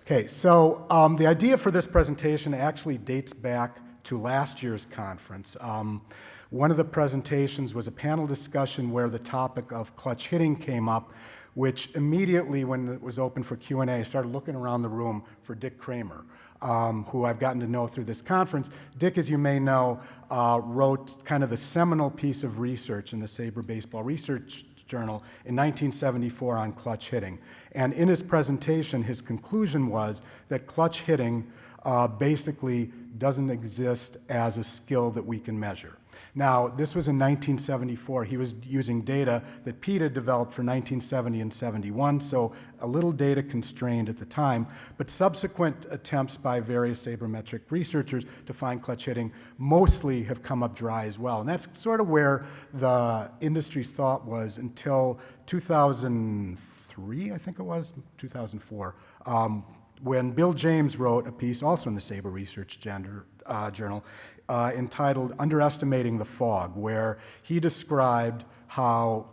Okay, so the idea for this presentation actually dates back to last year's conference. One of the presentations was a panel discussion where the topic of clutch hitting came up, which immediately, when it was open for Q&A, I started looking around the room for Dick Kramer, who I've gotten to know through this conference. Dick, as you may know, wrote kind of the seminal piece of research in the SABR Baseball Research Journal in 1974 on clutch hitting. And in his presentation, his conclusion was that clutch hitting basically doesn't exist as a skill that we can measure. Now, this was in 1974. He was using data that Pete had developed for 1970 and 71, so a little data constrained at the time, but subsequent attempts by various sabermetric researchers to find clutch hitting mostly have come up dry as well. And that's sort of where the industry's thought was until 2003, I think it was, 2004, when Bill James wrote a piece also in the SABR Research Journal entitled Underestimating the Fog, where he described how,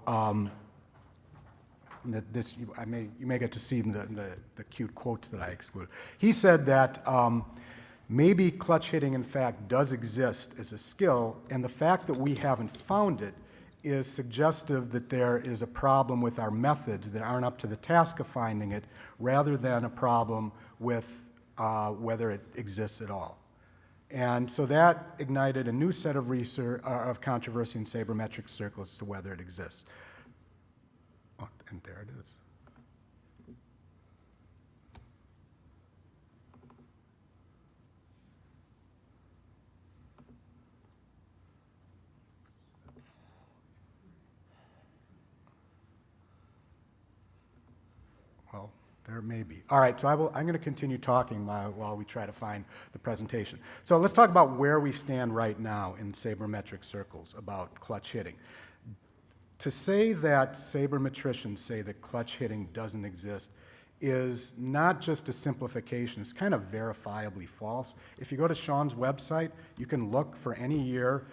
you may get to see in the cute quotes that I excluded. He said that maybe clutch hitting, in fact, does exist as a skill, and the fact that we haven't found it is suggestive that there is a problem with our methods that aren't up to the task of finding it, rather than a problem with whether it exists at all. And so that ignited a new set of research, of controversy in sabermetric circles as to whether it exists. Oh, and there it is. Well, there may be. All right, so I'm going to continue talking while we try to find the presentation. So let's talk about where we stand right now in sabermetric circles about clutch hitting. To say that sabermetricians say that clutch hitting doesn't exist is not just a simplification, it's kind of verifiably false. If you go to Sean's website, you can look for any year,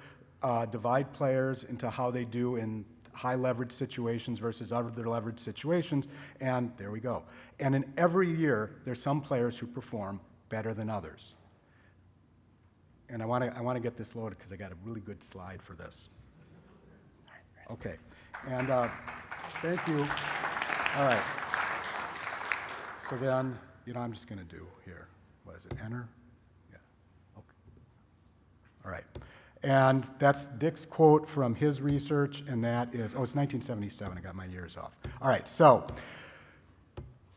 divide players into how they do in high leverage situations versus other leverage situations, and there we go. And in every year, there's some players who perform better than others. And I want to get this loaded because I got a really good slide for this. Okay, and thank you. All right. So then, I'm just going to do here. What is it? Enter. Yeah. Okay. All right. And that's Dick's quote from his research, and that is, it's 1977, I got my years off. All right, so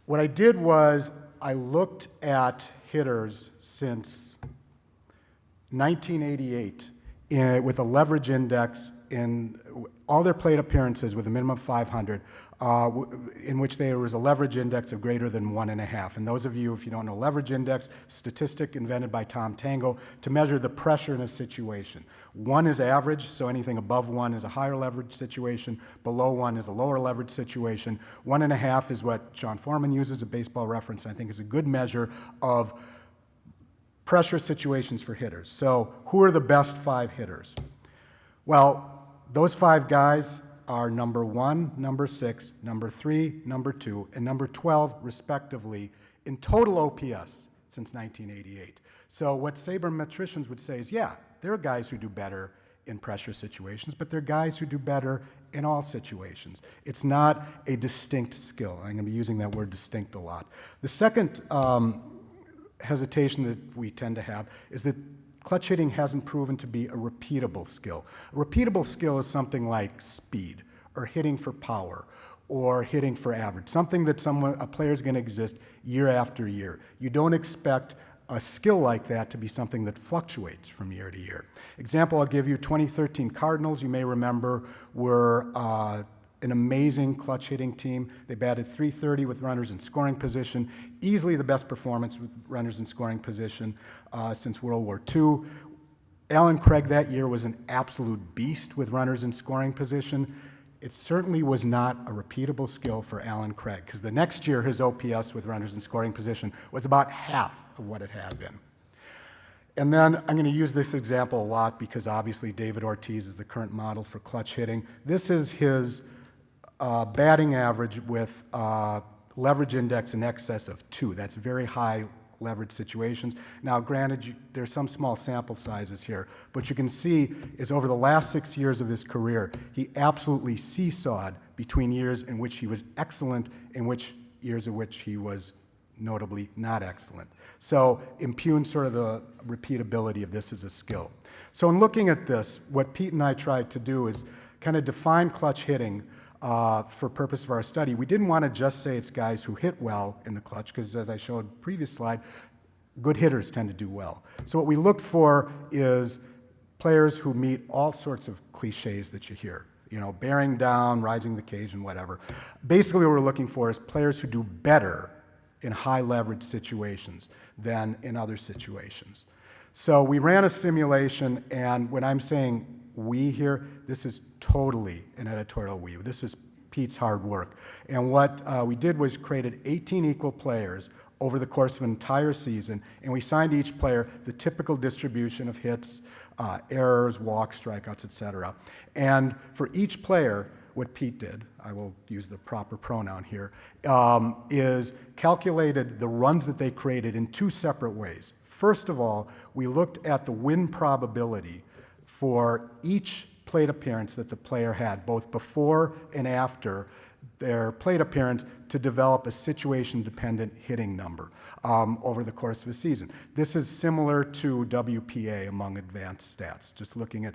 what I did was I looked at hitters since 1988 with a leverage index in all their plate appearances with a minimum of 500, in which there was a leverage index of greater than 1.5. And those of you, if you don't know leverage index, statistic invented by Tom Tango to measure the pressure in a situation. 1 is average, so anything above 1 is a higher leverage situation, below 1 is a lower leverage situation. 1.5 is what John Foreman uses, a baseball reference, I think is a good measure of pressure situations for hitters. So who are the best 5 hitters? Well, those 5 guys are number 1, number 6, number 3, number 2, and number 12, respectively, in total OPS since 1988. So what sabermetricians would say is, yeah, there are guys who do better in pressure situations, but there are guys who do better in all situations. It's not a distinct skill. I'm going to be using that word distinct a lot. The second hesitation that we tend to have is that clutch hitting hasn't proven to be a repeatable skill. A repeatable skill is something like speed, or hitting for power, or hitting for average, something that a player is going to exist year after year. You don't expect a skill like that to be something that fluctuates from year to year. Example I'll give you, 2013 Cardinals, you may remember, were an amazing clutch hitting team. They batted .330 with runners in scoring position, easily the best performance with runners in scoring position since World War II. Alan Craig that year was an absolute beast with runners in scoring position. It certainly was not a repeatable skill for Alan Craig, because the next year his OPS with runners in scoring position was about half of what it had been. And then I'm going to use this example a lot because obviously David Ortiz is the current model for clutch hitting. This is his batting average with leverage index in excess of 2. That's very high leverage situations. Now, granted, there's some small sample sizes here, but you can see is over the last 6 years of his career, he absolutely seesawed between years in which he was excellent and which years in which he was notably not excellent. So impugns sort of the repeatability of this as a skill. So in looking at this, what Pete and I tried to do is kind of define clutch hitting for purpose of our study. We didn't want to just say it's guys who hit well in the clutch, because as I showed previous slide, good hitters tend to do well. So what we looked for is players who meet all sorts of cliches that you hear. You know, bearing down, rising the occasion, whatever. Basically what we're looking for is players who do better in high leverage situations than in other situations. So we ran a simulation, and when I'm saying we here, this is totally an editorial we. This is Pete's hard work. And what we did was created 18 equal players over the course of an entire season, and we assigned each player the typical distribution of hits, errors, walks, strikeouts, etc. And for each player, what Pete did, I will use the proper pronoun here, is calculated the runs that they created in 2 separate ways. First of all, we looked at the win probability for each plate appearance that the player had, both before and after their plate appearance, to develop a situation-dependent hitting number over the course of a season. This is similar to WPA among advanced stats, just looking at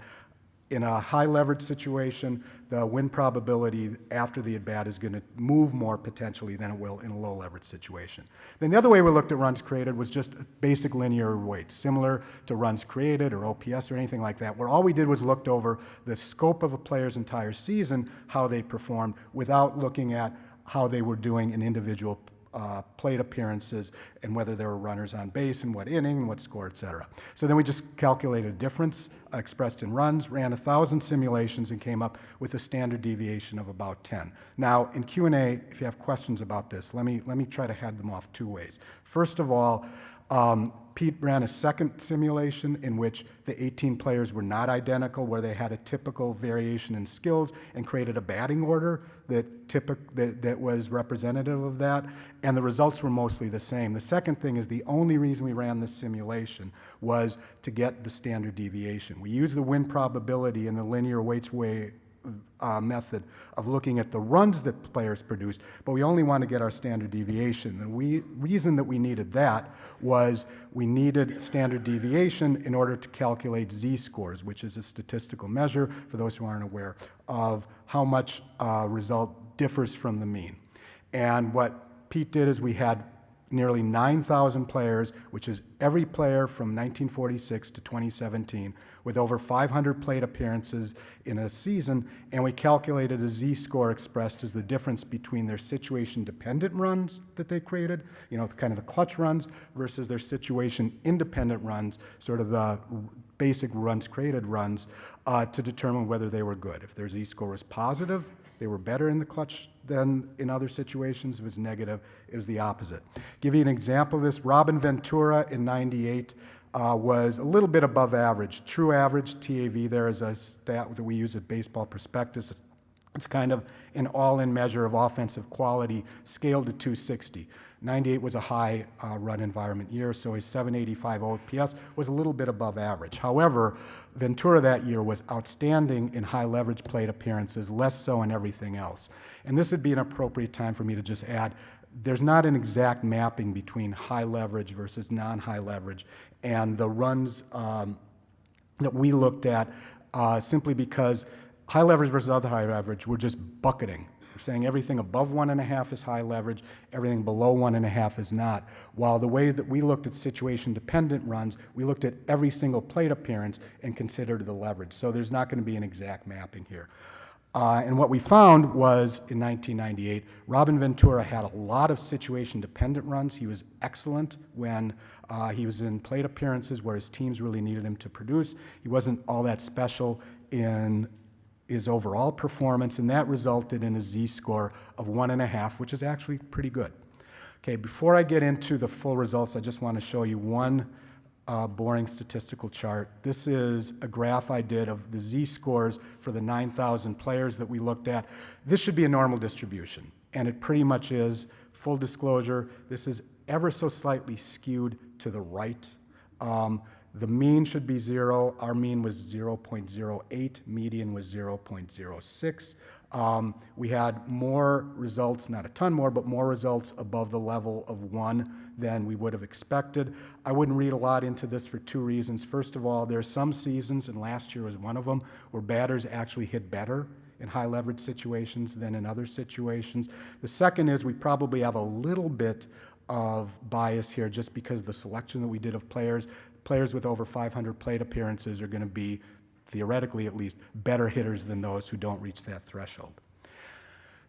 in a high leverage situation, the win probability after the at-bat is going to move more potentially than it will in a low leverage situation. Then the other way we looked at runs created was just basic linear weights, similar to runs created or OPS or anything like that, where all we did was looked over the scope of a player's entire season, how they performed, without looking at how they were doing in individual plate appearances and whether there were runners on base and what inning and what score, et cetera. So then we just calculated a difference expressed in runs, ran 1,000 simulations, and came up with a standard deviation of about 10. Now, in Q&A, if you have questions about this, let me try to head them off 2 ways. First of all, Pete ran a second simulation in which the 18 players were not identical, where they had a typical variation in skills, and created a batting order that was representative of that, and the results were mostly the same. The second thing is the only reason we ran this simulation was to get the standard deviation. We used the win probability in the linear weights method of looking at the runs that players produced, but we only want to get our standard deviation. The reason that we needed that was we needed standard deviation in order to calculate z-scores, which is a statistical measure, for those who aren't aware, of how much result differs from the mean. And what Pete did is we had nearly 9,000 players, which is every player from 1946 to 2017, with over 500 plate appearances in a season, and we calculated a z-score expressed as the difference between their situation-dependent runs that they created, you know, kind of the clutch runs, versus their situation-independent runs, sort of the basic runs created runs, to determine whether they were good. If their z-score was positive, they were better in the clutch than in other situations. If it was negative, it was the opposite. Give you an example of this. Robin Ventura in '98 was a little bit above average. True average, TAV, there is a stat that we use at Baseball Prospectus. It's kind of an all-in measure of offensive quality scaled to 260. 98 was a high run environment year, so his 785 OPS was a little bit above average. However, Ventura that year was outstanding in high leverage plate appearances, less so in everything else. And this would be an appropriate time for me to just add, there's not an exact mapping between high leverage versus non-high leverage, and the runs that we looked at simply because high leverage versus other high leverage, we're just bucketing. We're saying everything above 1.5 is high leverage, everything below 1.5 is not. While the way that we looked at situation-dependent runs, we looked at every single plate appearance and considered the leverage. So there's not going to be an exact mapping here. And what we found was, in 1998, Robin Ventura had a lot of situation-dependent runs. He was excellent when he was in plate appearances where his teams really needed him to produce. He wasn't all that special in his overall performance, and that resulted in a z-score of 1.5, which is actually pretty good. Okay, before I get into the full results, I just want to show you one boring statistical chart. This is a graph I did of the z-scores for the 9,000 players that we looked at. This should be a normal distribution. and it pretty much is. Full disclosure, this is ever so slightly skewed to the right. The mean should be 0. Our mean was 0.08. Median was 0.06. We had more results, not a ton more, but more results above the level of 1 than we would have expected. I wouldn't read a lot into this for 2 reasons. First of all, there are some seasons, and last year was one of them, where batters actually hit better in high leverage situations than in other situations. The second is we probably have a little bit of bias here just because of the selection that we did of players. Players with over 500 plate appearances are going to be, theoretically at least, better hitters than those who don't reach that threshold.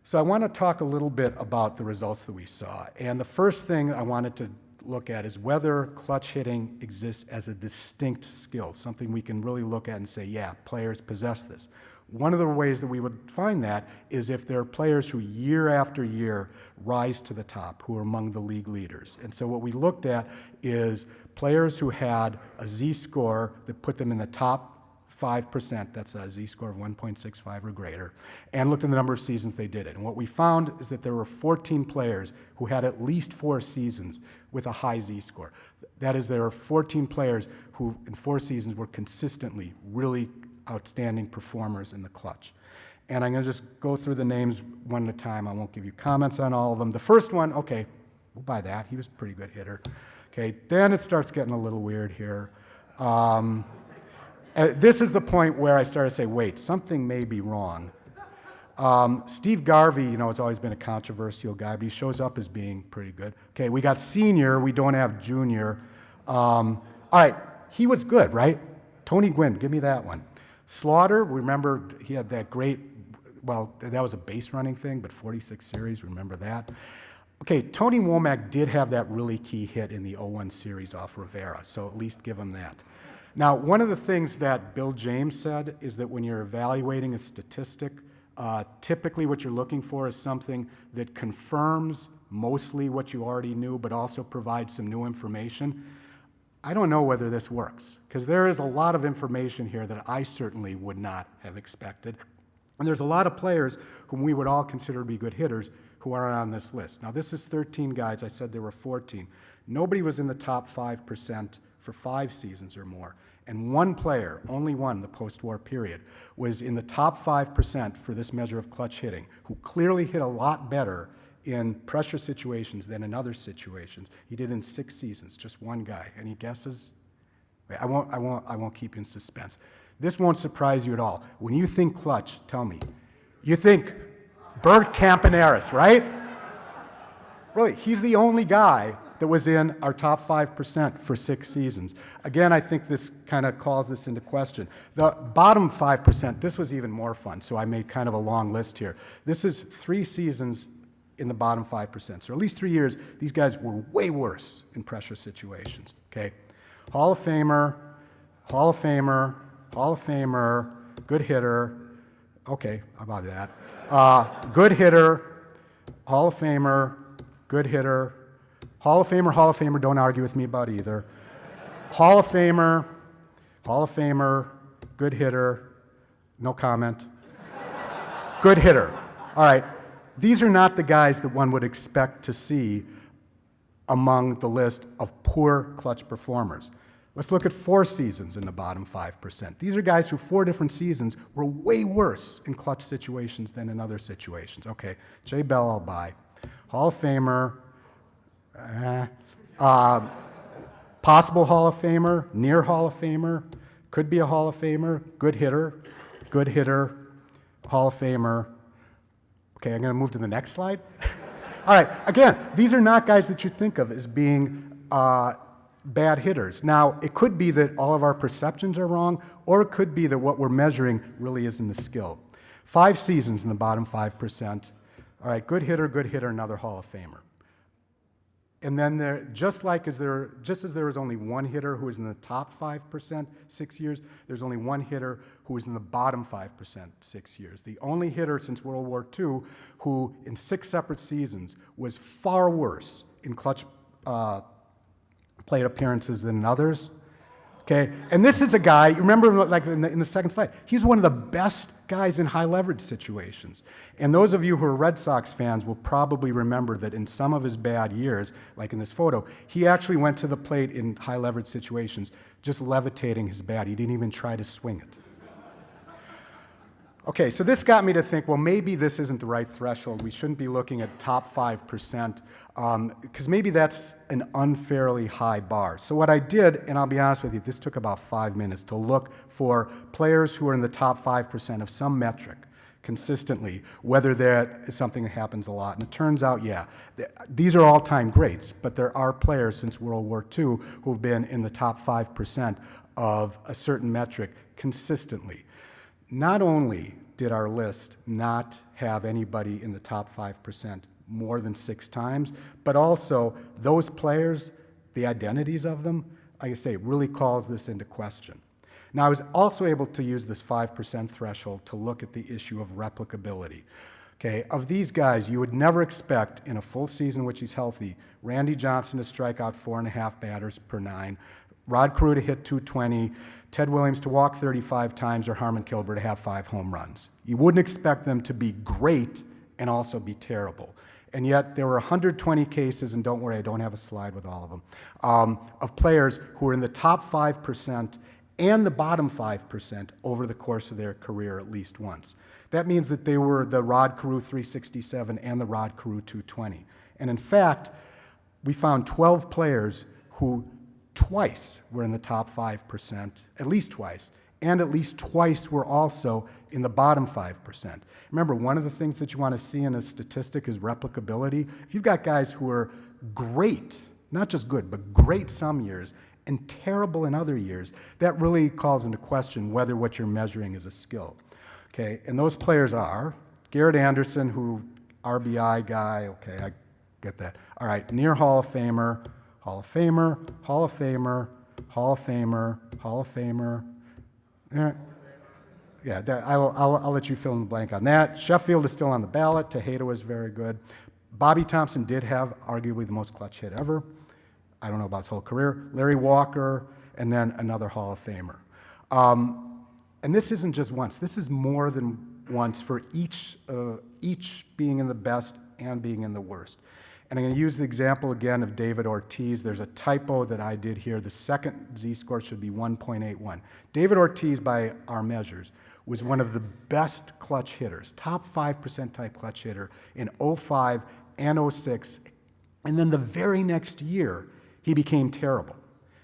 So I want to talk a little bit about the results that we saw. And the first thing I wanted to look at is whether clutch hitting exists as a distinct skill, something we can really look at and say, yeah, players possess this. One of the ways that we would find that is if there are players who year after year rise to the top, who are among the league leaders. And so what we looked at is players who had a Z-score that put them in the top 5%, that's a Z-score of 1.65 or greater, and looked at the number of seasons they did it. And what we found is that there were 14 players who had at least 4 seasons with a high Z-score. That is, there are 14 players who in 4 seasons were consistently really outstanding performers in the clutch. And I'm going to just go through the names one at a time. I won't give you comments on all of them. The first one, okay, we'll buy that. He was a pretty good hitter. Okay, then it starts getting a little weird here. This is the point where I started to say, wait, something may be wrong. Steve Garvey, you know, has always been a controversial guy, but he shows up as being pretty good. Okay, we got senior, we don't have junior. All right, he was good, right? Tony Gwynn, give me that one. Slaughter, remember he had that great, well, that was a base running thing, but 46 series, remember that. Okay, Tony Womack did have that really key hit in the 0-1 series off Rivera, so at least give him that. Now, one of the things that Bill James said is that when you're evaluating a statistic, typically what you're looking for is something that confirms mostly what you already knew, but also provides some new information. I don't know whether this works, because there is a lot of information here that I certainly would not have expected. And there's a lot of players whom we would all consider to be good hitters who are on this list. Now, this is 13 guys. I said there were 14. Nobody was in the top 5% for 5 seasons or more. And one player, only one, the post-war period, was in the top 5% for this measure of clutch hitting, who clearly hit a lot better in pressure situations than in other situations. He did in 6 seasons, just one guy. Any guesses? Wait, I won't keep you in suspense. This won't surprise you at all. When you think clutch, tell me, you think Bert Campaneris, right? Really, he's the only guy that was in our top 5% for 6 seasons. Again, I think this kind of calls this into question. The bottom 5%, this was even more fun, so I made kind of a long list here. This is 3 seasons in the bottom 5%. So at least 3 years, these guys were way worse in pressure situations, okay? Hall of Famer, Hall of Famer, Hall of Famer, good hitter. Okay, how about that? Good hitter, Hall of Famer, good hitter. Hall of Famer, don't argue with me about either. Hall of Famer, good hitter, no comment. Good hitter. All right, these are not the guys that one would expect to see among the list of poor clutch performers. Let's look at 4 seasons in the bottom 5%. These are guys who 4 different seasons were way worse in clutch situations than in other situations. Okay, Jay Bell, I'll buy. Hall of Famer, possible Hall of Famer, near Hall of Famer, could be a Hall of Famer, good hitter, Hall of Famer. Okay, I'm going to move to the next slide. All right, again, these are not guys that you think of as being bad hitters. Now, it could be that all of our perceptions are wrong, or it could be that what we're measuring really isn't the skill. 5 seasons in the bottom 5%. All right, good hitter, another Hall of Famer. And then just as there was only one hitter who was in the top 5% 6 years, there's only one hitter who was in the bottom 5% 6 years. The only hitter since World War II who in 6 separate seasons was far worse in clutch plate appearances than others, Okay, and this is a guy, you remember like in the second slide, he's one of the best guys in high leverage situations. And those of you who are Red Sox fans will probably remember that in some of his bad years, like in this photo, he actually went to the plate in high leverage situations, just levitating his bat. He didn't even try to swing it. Okay, so this got me to think, well, maybe this isn't the right threshold. We shouldn't be looking at top 5%, because maybe that's an unfairly high bar. So what I did, and I'll be honest with you, this took about 5 minutes to look for players who are in the top 5% of some metric consistently, whether that is something that happens a lot. And it turns out, yeah, these are all-time greats, but there are players since World War II who have been in the top 5% of a certain metric consistently. Not only did our list not have anybody in the top 5% more than 6 times, but also those players, the identities of them, like I say, really calls this into question. Now, I was also able to use this 5% threshold to look at the issue of replicability. Okay, of these guys, you would never expect in a full season in which he's healthy, Randy Johnson to strike out 4.5 batters per 9, Rod Carew to hit 220, Ted Williams to walk 35 times, or Harmon Kilber to have 5 home runs. You wouldn't expect them to be great and also be terrible. And yet there were 120 cases, and don't worry, I don't have a slide with all of them, of players who were in the top 5% and the bottom 5% over the course of their career at least once. That means that they were the Rod Carew 367 and the Rod Carew 220. And in fact, we found 12 players who twice were in the top 5%, at least twice, and at least twice were also in the bottom 5%. Remember, one of the things that you want to see in a statistic is replicability. If you've got guys who are great, not just good, but great some years, and terrible in other years, that really calls into question whether what you're measuring is a skill. Okay, and those players are Garrett Anderson, who RBI guy, okay, I get that. All right, near Hall of Famer, Hall of Famer, Hall of Famer, Hall of Famer, Hall of Famer. Yeah, I'll let you fill in the blank on that. Sheffield is still on the ballot. Tejeda was very good. Bobby Thompson did have arguably the most clutch hit ever. I don't know about his whole career. Larry Walker, and then another Hall of Famer. And this isn't just once. This is more than once for each being in the best and being in the worst. And I'm going to use the example again of David Ortiz. There's a typo that I did here. The second Z-score should be 1.81. David Ortiz, by our measures, was one of the best clutch hitters, top 5% type clutch hitter in 05 and 06. And then the very next year, he became terrible.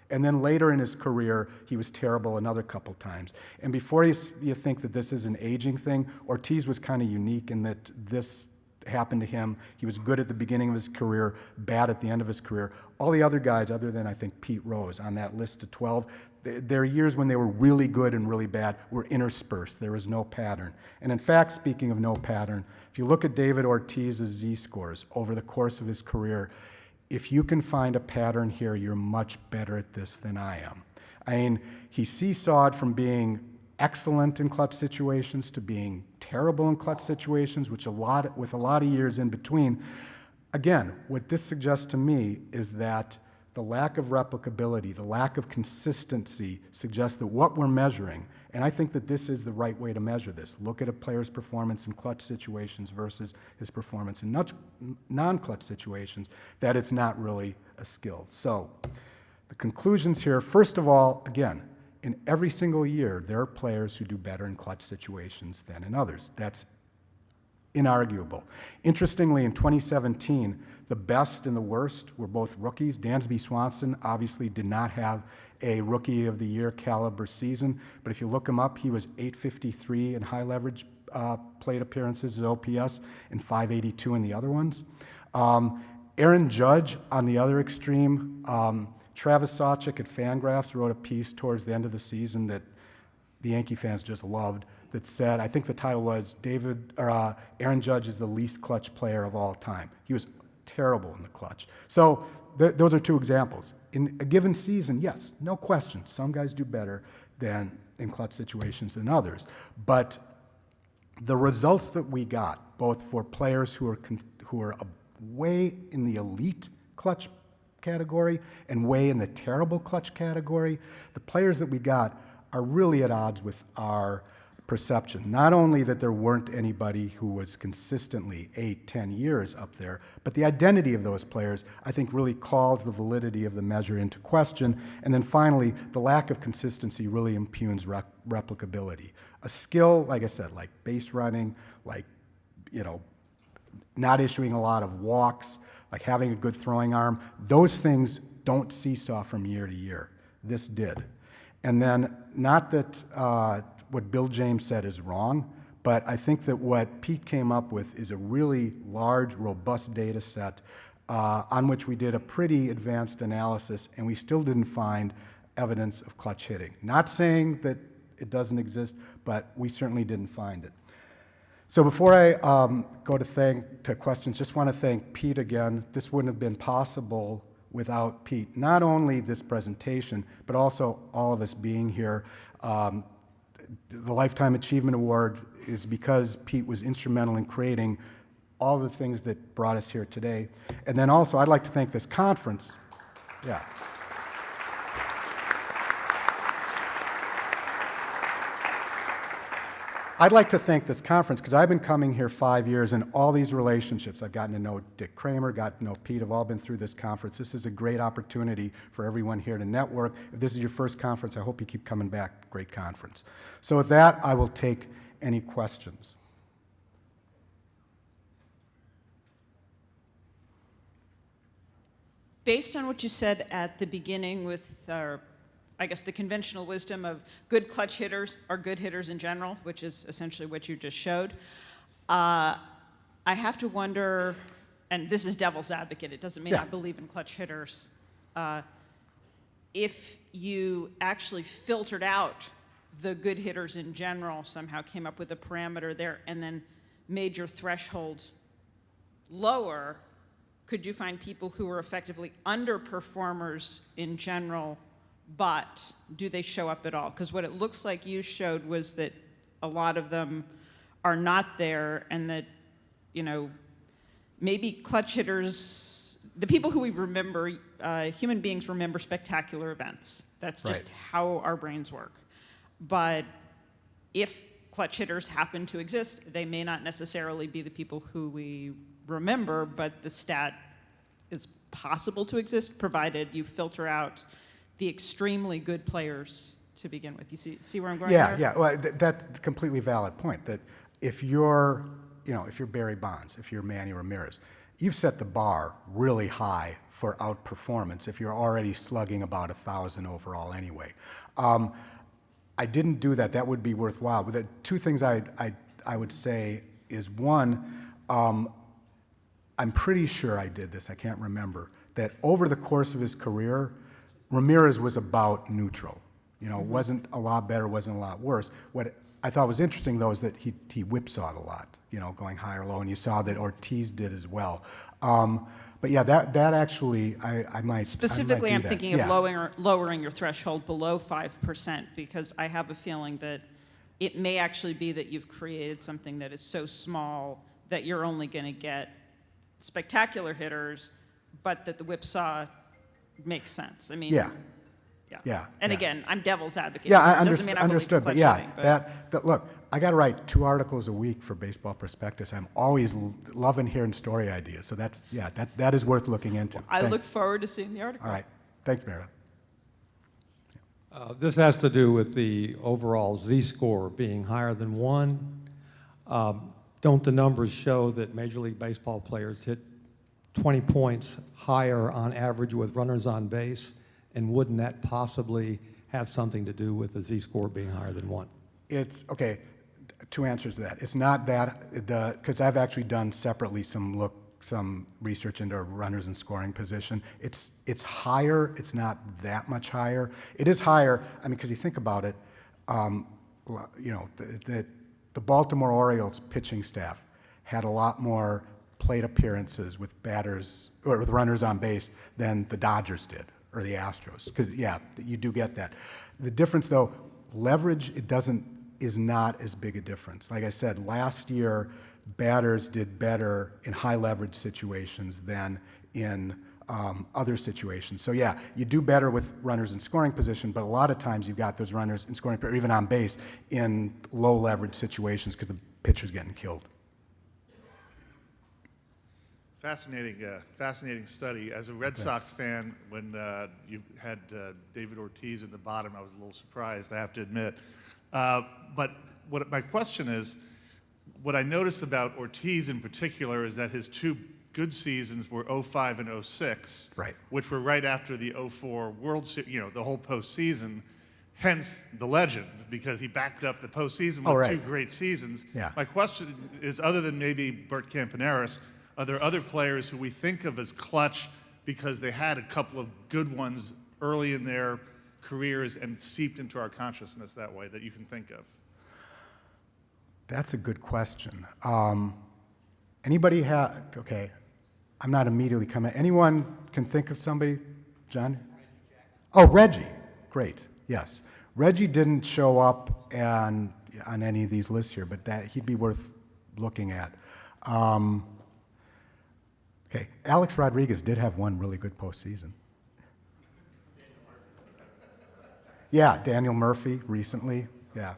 And then later in his career, he was terrible another couple times. And before you think that this is an aging thing, Ortiz was kind of unique in that this happened to him. He was good at the beginning of his career, bad at the end of his career. All the other guys, other than I think Pete Rose on that list of 12, their years when they were really good and really bad were interspersed. There was no pattern. And in fact, speaking of no pattern, if you look at David Ortiz's Z-scores over the course of his career, if you can find a pattern here, you're much better at this than I am. I mean, he seesawed from being excellent in clutch situations to being terrible in clutch situations, with a lot of years in between. Again, what this suggests to me is that the lack of replicability, the lack of consistency suggests that what we're measuring, and I think that this is the right way to measure this, look at a player's performance in clutch situations versus his performance in non-clutch situations, that it's not really a skill. So the conclusions here, first of all, again, in every single year, there are players who do better in clutch situations than in others. That's inarguable. Interestingly, in 2017, the best and the worst were both rookies. Dansby Swanson obviously did not have a Rookie of the Year caliber season, but if you look him up, he was .853 in high leverage plate appearances, his OPS, and .582 in the other ones. Aaron Judge on the other extreme, Travis Sawchik at Fangraphs wrote a piece towards the end of the season that the Yankee fans just loved that said, I think the title was Aaron Judge is the least clutch player of all time. He was terrible in the clutch. So those are two examples. In a given season, yes, no question, some guys do better than in clutch situations than others. But the results that we got, both for players who are way in the elite clutch category and way in the terrible clutch category, the players that we got are really at odds with our perception. Not only that there weren't anybody who was consistently 8, 10 years up there, but the identity of those players, I think, really calls the validity of the measure into question. And then finally, the lack of consistency really impugns replicability. A skill, like I said, like base running, like, not issuing a lot of walks, like having a good throwing arm, those things don't seesaw from year to year. This did. And then, not that what Bill James said is wrong, but I think that what Pete came up with is a really large, robust data set on which we did a pretty advanced analysis, and we still didn't find evidence of clutch hitting. Not saying that it doesn't exist, but we certainly didn't find it. So before I go to questions, just want to thank Pete again. This wouldn't have been possible without Pete. Not only this presentation, but also all of us being here. The Lifetime Achievement Award is because Pete was instrumental in creating all the things that brought us here today. And then also, I'd like to thank this conference. Yeah. I'd like to thank this conference because I've been coming here 5 years, and all these relationships, I've gotten to know Dick Kramer, got to know Pete, have all been through this conference. This is a great opportunity for everyone here to network. If this is your first conference, I hope you keep coming back. Great conference. So with that, I will take any questions. Based on what you said at the beginning with I guess the conventional wisdom of good clutch hitters are good hitters in general, which is essentially what you just showed. I have to wonder, and this is devil's advocate, it doesn't mean I believe in clutch hitters, if you actually filtered out the good hitters in general, somehow came up with a parameter there, and then made your threshold lower, could you find people who are effectively underperformers in general, but do they show up at all? Because what it looks like you showed was that a lot of them are not there, and that, maybe clutch hitters, the people who we remember, human beings remember spectacular events. That's just how our brains work. But if clutch hitters happen to exist, they may not necessarily be the people who we remember, but the stat is possible to exist, provided you filter out the extremely good players to begin with. You see where I'm going there? Yeah. Well, that's a completely valid point. That if you're Barry Bonds, if you're Manny Ramirez, you've set the bar really high for outperformance if you're already slugging about 1,000 overall anyway. I didn't do that. That would be worthwhile. But the two things I would say is, one, I'm pretty sure I did this, I can't remember, that over the course of his career, Ramirez was about neutral. It wasn't a lot better, wasn't a lot worse. What I thought was interesting, though, is that he whipsawed a lot, going high or low, and you saw that Ortiz did as well. But yeah, that actually, I might Specifically, I'm thinking of yeah. lowering your threshold below 5%, because I have a feeling that it may actually be that you've created something that is so small that you're only going to get spectacular hitters, but that the whipsaw makes sense. I mean, yeah. And again, I'm devil's advocate. Yeah, I understood. But yeah, that look, I got to write 2 articles a week for Baseball Prospectus. I'm always loving hearing story ideas. So that is worth looking into. I look forward to seeing the article. All right, thanks, Meredith. This has to do with the overall Z-score being higher than 1. Don't the numbers show that Major League Baseball players hit 20 points higher on average with runners on base? And wouldn't that possibly have something to do with the Z-score being higher than 1? It's, okay, 2 answers to that. It's not that, because I've actually done separately some research into runners in scoring position. It's higher, it's not that much higher. It is higher, because you think about it, the Baltimore Orioles pitching staff had a lot more plate appearances with batters, or with runners on base, than the Dodgers did, or the Astros, because, yeah, you do get that. The difference, though, leverage, is not as big a difference. Like I said, last year, batters did better in high leverage situations than in other situations. So yeah, you do better with runners in scoring position, but a lot of times you've got those runners in scoring, or even on base, in low leverage situations because the pitcher's getting killed. Fascinating study. As a Red Sox fan, when you had David Ortiz in the bottom, I was a little surprised, I have to admit. But what my question is, what I noticed about Ortiz in particular is that his two good seasons were 05 and 06, Right. which were right after the 04 World Series, the whole postseason. Hence the legend, because he backed up the postseason with two great seasons. Yeah. My question is, other than maybe Bert Campaneris, are there other players who we think of as clutch because they had a couple of good ones early in their careers and seeped into our consciousness that way that you can think of? That's a good question. Anybody have, okay, I'm not immediately coming. Anyone can think of somebody? John? Oh, Reggie. Great, yes. Reggie didn't show up on any of these lists here, but he'd be worth looking at. Okay, Alex Rodriguez did have one really good postseason. Yeah, Daniel Murphy recently. Yeah.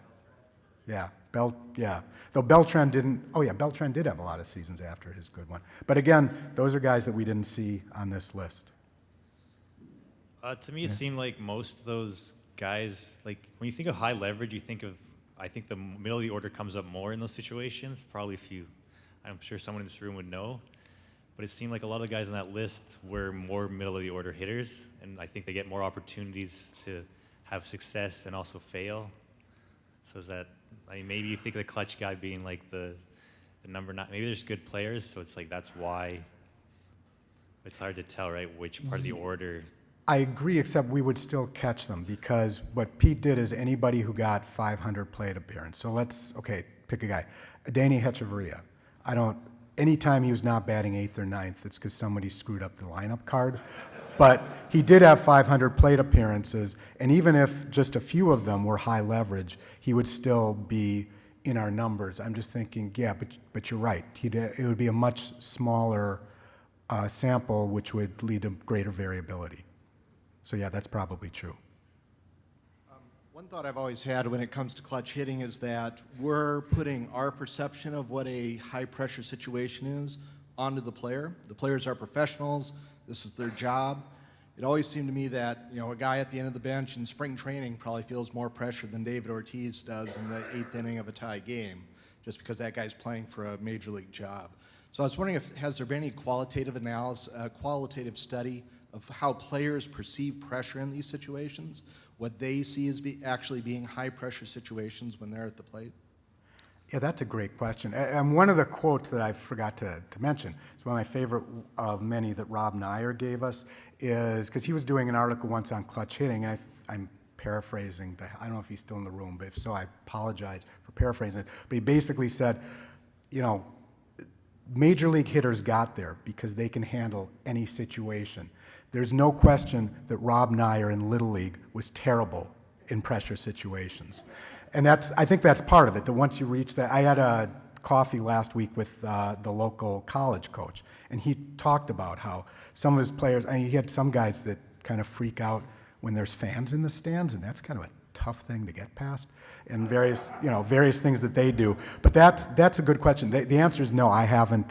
Though Beltran didn't. Oh yeah, Beltran did have a lot of seasons after his good one. But again, those are guys that we didn't see on this list. To me, it seemed like most of those guys, like when you think of high leverage, you think of, I think the middle of the order comes up more in those situations. Probably I'm sure someone in this room would know. But it seemed like a lot of the guys on that list were more middle of the order hitters, and I think they get more opportunities to have success and also fail. So is that, I mean, maybe you think of the clutch guy being like the number 9. Maybe there's good players, so it's like that's why it's hard to tell, right, which part of the order. I agree, except we would still catch them because what Pete did is anybody who got 500 plate appearance. So pick a guy. Danny Hechavarria. Anytime he was not batting 8th or 9th, it's because somebody screwed up the lineup card. But he did have 500 plate appearances, and even if just a few of them were high leverage, he would still be in our numbers. I'm just thinking, yeah, but you're right. It would be a much smaller sample, which would lead to greater variability. So yeah, that's probably true. One thought I've always had when it comes to clutch hitting is that we're putting our perception of what a high-pressure situation is onto the player. The players are professionals. This is their job. It always seemed to me that a guy at the end of the bench in spring training probably feels more pressure than David Ortiz does in the 8th inning of a tie game, just because that guy's playing for a major league job. So I was wondering has there been any qualitative analysis, qualitative study of how players perceive pressure in these situations, what they see as actually being high-pressure situations when they're at the plate? Yeah, that's a great question. And one of the quotes that I forgot to mention, it's one of my favorite of many that Rob Nyer gave us, is because he was doing an article once on clutch hitting, and I'm paraphrasing. I don't know if he's still in the room, but if so, I apologize for paraphrasing it. But he basically said, major league hitters got there because they can handle any situation. There's no question that Rob Nyer in Little League was terrible in pressure situations. And I think that's part of it, that once you reach that, I had a coffee last week with the local college coach, and he talked about how some of his players, he had some guys that kind of freak out when there's fans in the stands, and that's kind of a tough thing to get past, and various things that they do. But that's a good question. The answer is no, I haven't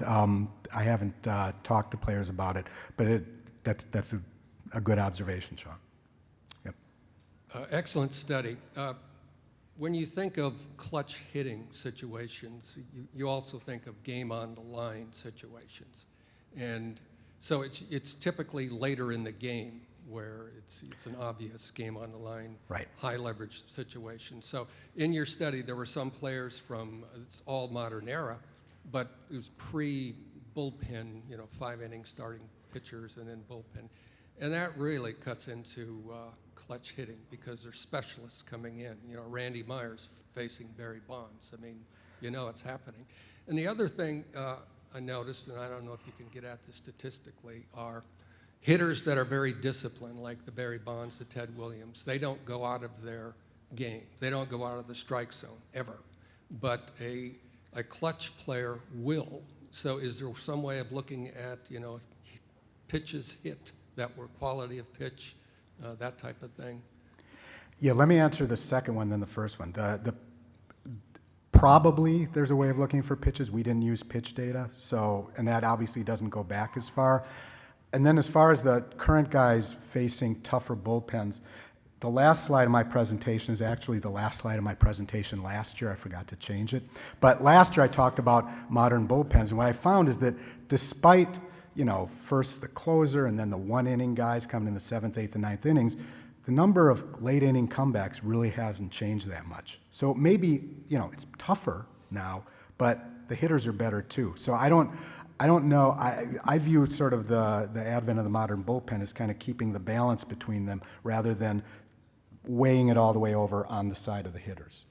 talked to players about it, but that's a good observation, Sean. Yep. Excellent study. When you think of clutch hitting situations, you also think of game on the line situations. And so it's typically later in the game where it's an obvious game on the line, right, high leverage situation. So in your study, there were some players from it's all modern era, but it was pre-bullpen, 5 inning starting pitchers and then bullpen. And that really cuts into clutch hitting because there's specialists coming in. Randy Myers facing Barry Bonds. I mean, it's happening. And the other thing I noticed, and I don't know if you can get at this statistically, are hitters that are very disciplined, like the Barry Bonds, the Ted Williams. They don't go out of their game. They don't go out of the strike zone, ever. But a clutch player will. So is there some way of looking at, pitches hit that were quality of pitch, that type of thing? Yeah, let me answer the second one, then the first one. Probably there's a way of looking for pitches. We didn't use pitch data, and that obviously doesn't go back as far. And then as far as the current guys facing tougher bullpens, the last slide of my presentation is actually the last slide of my presentation last year. I forgot to change it. But last year I talked about modern bullpens, and what I found is that despite, first the closer and then the one-inning guys coming in the 7th, 8th, and 9th innings, the number of late-inning comebacks really hasn't changed that much. So maybe, it's tougher now, but the hitters are better too. So I don't know. I view sort of the advent of the modern bullpen as kind of keeping the balance between them rather than weighing it all the way over on the side of the hitters.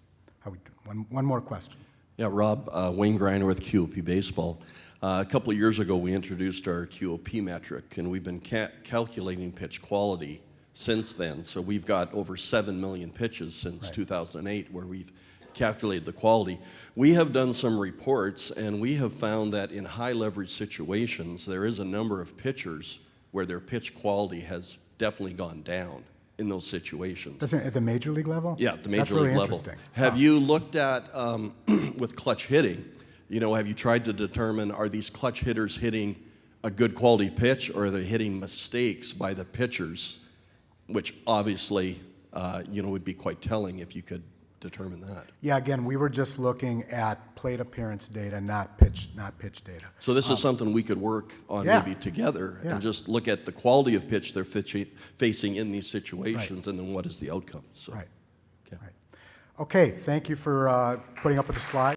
One more question. Yeah, Rob, Wayne Griner with QOP Baseball. A couple of years ago, we introduced our QOP metric, and we've been calculating pitch quality since then. So we've got over 7 million pitches since 2008 where we've calculated the quality. We have done some reports, and we have found that in high leverage situations, there is a number of pitchers where their pitch quality has definitely gone down in those situations. At the major league level? Yeah, at the That's major league really level. interesting. Have you looked at, with clutch hitting, have you tried to determine, are these clutch hitters hitting a good quality pitch, or are they hitting mistakes by the pitchers, which obviously, would be quite telling if you could determine that. Yeah, again, we were just looking at plate appearance data, not pitch data. So this is something we could work on Yeah. maybe together Yeah. and just look at the quality of pitch they're facing in these situations, and then what is the outcome. So, Right. okay. Right. Okay, thank you for putting up with the slide.